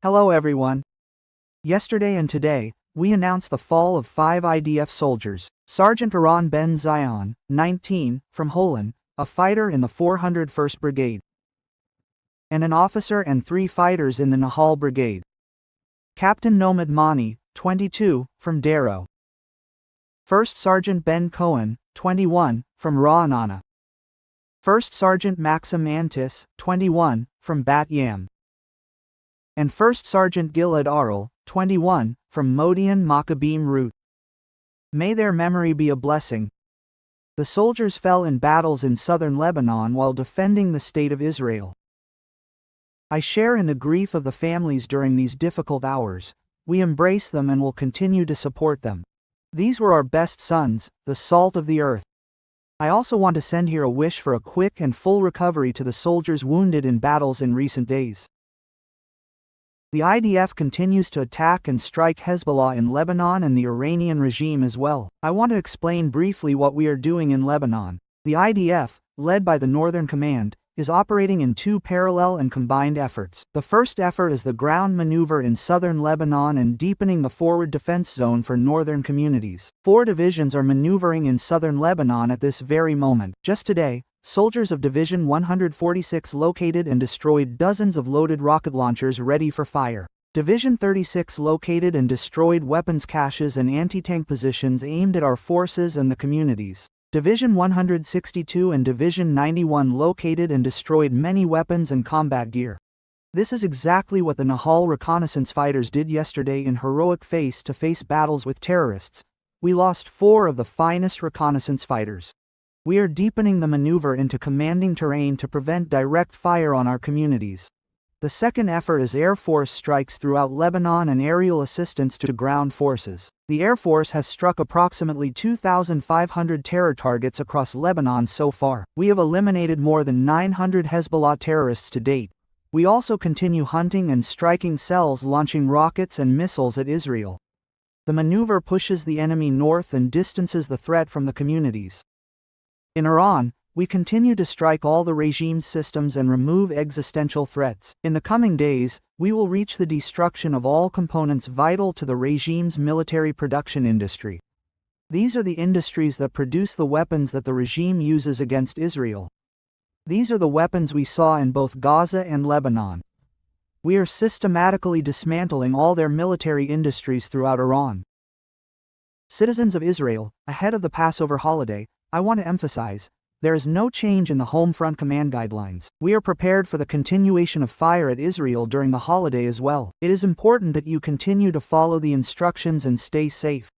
Hello everyone. Yesterday and today, we announced the fall of 5 IDF soldiers. Sergeant Iran Ben Zion, 19, from Holon, a fighter in the 401st Brigade, and an officer and 3 fighters in the Nahal Brigade. Captain Nomad Mani, 22, from Darrow. First Sergeant Ben Cohen, 21, from Ra'anana. First Sergeant Maxim Antis, 21, from Bat Yam. And First Sergeant Gilad Arl, 21, from Modian Maccabim Route. May their memory be a blessing. The soldiers fell in battles in southern Lebanon while defending the state of Israel. I share in the grief of the families during these difficult hours. We embrace them and will continue to support them. These were our best sons, the salt of the earth. I also want to send here a wish for a quick and full recovery to the soldiers wounded in battles in recent days. The IDF continues to attack and strike Hezbollah in Lebanon and the Iranian regime as well. I want to explain briefly what we are doing in Lebanon. The IDF, led by the Northern Command, is operating in 2 parallel and combined efforts. The first effort is the ground maneuver in southern Lebanon and deepening the forward defense zone for northern communities. 4 divisions are maneuvering in southern Lebanon at this very moment. Just today, soldiers of Division 146 located and destroyed dozens of loaded rocket launchers ready for fire. Division 36 located and destroyed weapons caches and anti-tank positions aimed at our forces and the communities. Division 162 and Division 91 located and destroyed many weapons and combat gear. This is exactly what the Nahal reconnaissance fighters did yesterday in heroic face-to-face battles with terrorists. We lost 4 of the finest reconnaissance fighters. We are deepening the maneuver into commanding terrain to prevent direct fire on our communities. The second effort is Air Force strikes throughout Lebanon and aerial assistance to ground forces. The Air Force has struck approximately 2,500 terror targets across Lebanon so far. We have eliminated more than 900 Hezbollah terrorists to date. We also continue hunting and striking cells launching rockets and missiles at Israel. The maneuver pushes the enemy north and distances the threat from the communities. In Iran, we continue to strike all the regime's systems and remove existential threats. In the coming days, we will reach the destruction of all components vital to the regime's military production industry. These are the industries that produce the weapons that the regime uses against Israel. These are the weapons we saw in both Gaza and Lebanon. We are systematically dismantling all their military industries throughout Iran. Citizens of Israel, ahead of the Passover holiday, I want to emphasize, there is no change in the home front command guidelines. We are prepared for the continuation of fire at Israel during the holiday as well. It is important that you continue to follow the instructions and stay safe.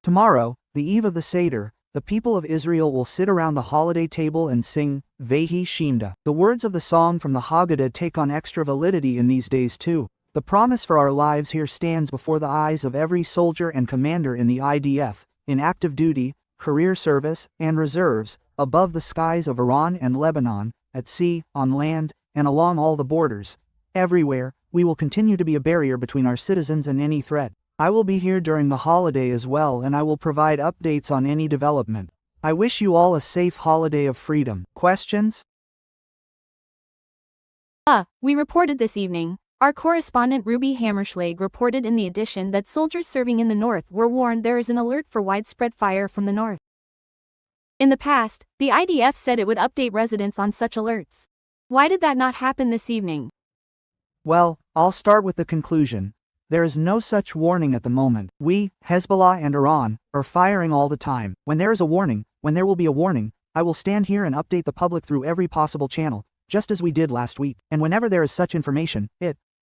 Tomorrow, the eve of the Seder, the people of Israel will sit around the holiday table and sing, Vehi Shemda. The words of the song from the Haggadah take on extra validity in these days too. The promise for our lives here stands before the eyes of every soldier and commander in the IDF, in active duty, career service, and reserves, above the skies of Iran and Lebanon, at sea, on land, and along all the borders. Everywhere, we will continue to be a barrier between our citizens and any threat. I will be here during the holiday as well and I will provide updates on any development. I wish you all a safe holiday of freedom. Questions? We reported this evening. Our correspondent Ruby Hammerschlag reported in the edition that soldiers serving in the north were warned there is an alert for widespread fire from the north. In the past, the IDF said it would update residents on such alerts. Why did that not happen this evening? Well, I'll start with the conclusion. There is no such warning at the moment. We, Hezbollah and Iran, are firing all the time. When there is a warning, when there will be a warning, I will stand here and update the public through every possible channel, just as we did last week. And whenever there is such information,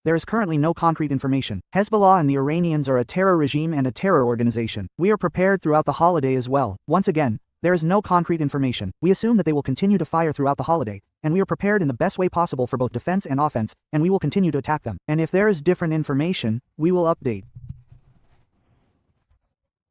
there is currently no concrete information. Hezbollah and the Iranians are a terror regime and a terror organization. We are prepared throughout the holiday as well. Once again, there is no concrete information. We assume that they will continue to fire throughout the holiday, and we are prepared in the best way possible for both defense and offense, and we will continue to attack them. And if there is different information, we will update.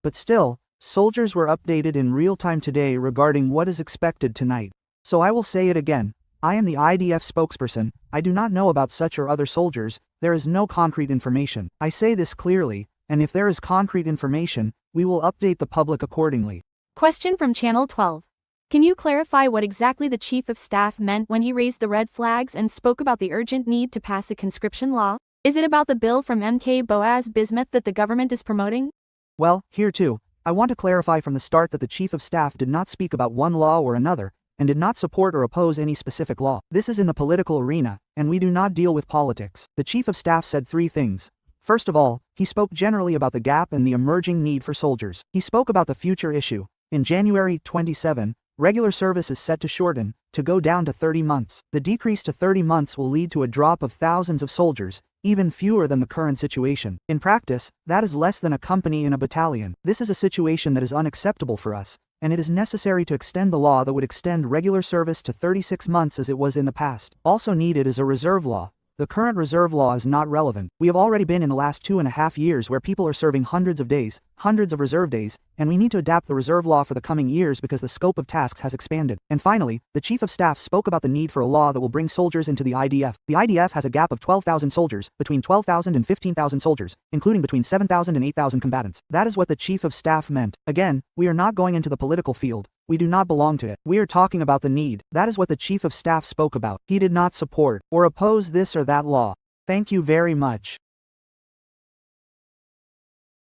But still, soldiers were updated in real time today regarding what is expected tonight. So I will say it again. I am the IDF spokesperson. I do not know about such or other soldiers. There is no concrete information. I say this clearly, and if there is concrete information, we will update the public accordingly. Question from Channel 12. Can you clarify what exactly the Chief of Staff meant when he raised the red flags and spoke about the urgent need to pass a conscription law? Is it about the bill from MK Boaz Bismuth that the government is promoting? Well, here too, I want to clarify from the start that the Chief of Staff did not speak about one law or another, and did not support or oppose any specific law. This is in the political arena, and we do not deal with politics. The Chief of Staff said three things. First of all, he spoke generally about the gap and the emerging need for soldiers. He spoke about the future issue. In January 27, regular service is set to shorten, to go down to 30 months. The decrease to 30 months will lead to a drop of thousands of soldiers, even fewer than the current situation. In practice, that is less than a company in a battalion. This is a situation that is unacceptable for us, and it is necessary to extend the law that would extend regular service to 36 months as it was in the past. Also needed is a reserve law. The current reserve law is not relevant. We have already been in the last 2.5 years where people are serving hundreds of days, hundreds of reserve days, and we need to adapt the reserve law for the coming years because the scope of tasks has expanded. And finally, the Chief of Staff spoke about the need for a law that will bring soldiers into the IDF. The IDF has a gap of 12,000 soldiers, between 12,000 and 15,000 soldiers, including between 7,000 and 8,000 combatants. That is what the Chief of Staff meant. Again, we are not going into the political field. We do not belong to it. We are talking about the need. That is what the Chief of Staff spoke about. He did not support or oppose this or that law. Thank you very much.